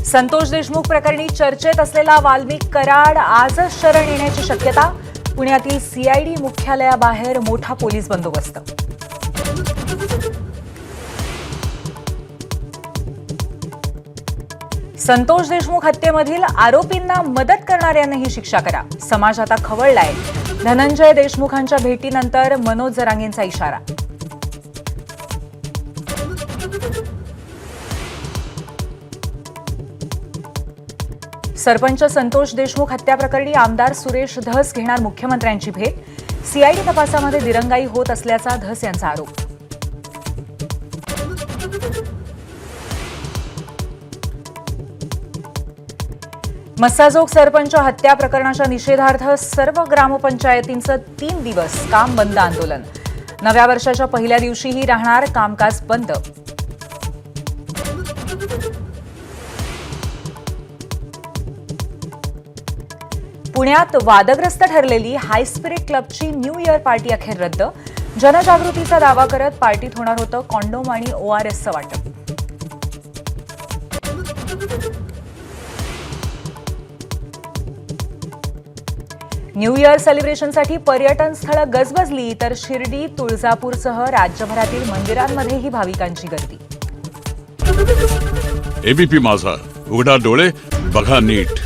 संतोष देशमुख प्रकरणी चर्चेत असलेला वाल्मिक कराड आजच शरण येण्याची शक्यता. पुण्यातील सीआयडी मुख्यालयाबाहेर मोठा पोलीस बंदोबस्त. संतोष देशमुख हत्येमधील आरोपींना मदत करणाऱ्यांनाही शिक्षा करा. समाज आता खवळलाय. धनंजय देशमुखांच्या भेटीनंतर मनोज जरांगेंचा इशारा. सरपंच संतोष देशमुख हत्या प्रकरणी आमदार सुरेश धस घेणार मुख्यमंत्र्यांची भेट. सीआयडी तपासामध्ये दिरंगाई होत असल्याचा धस यांचा आरोप. मस्साजोग सरपंच हत्या प्रकरणाच्या निषेधार्थ सर्व ग्रामपंचायतींचं 3 दिवस काम बंद आंदोलन. नव्या वर्षाच्या पहिल्या दिवशीही राहणार कामकाज बंद. पुण्यात वादग्रस्त ठरलेली हाय स्पिरिट क्लबची न्यू इयर पार्टी अखेर रद्द. जनजागृतीचा दावा करत पार्टीत होणार होतं कॉन्डोम आणि ORSचं वाटप. न्यू इयर सेलिब्रेशनसाठी पर्यटन स्थळं गजबजली तर शिर्डी, तुळजापूरसह राज्यभरातील मंदिरांमध्येही भाविकांची गर्दी. एबीपी माझा, उघडा डोळे बघा नीट.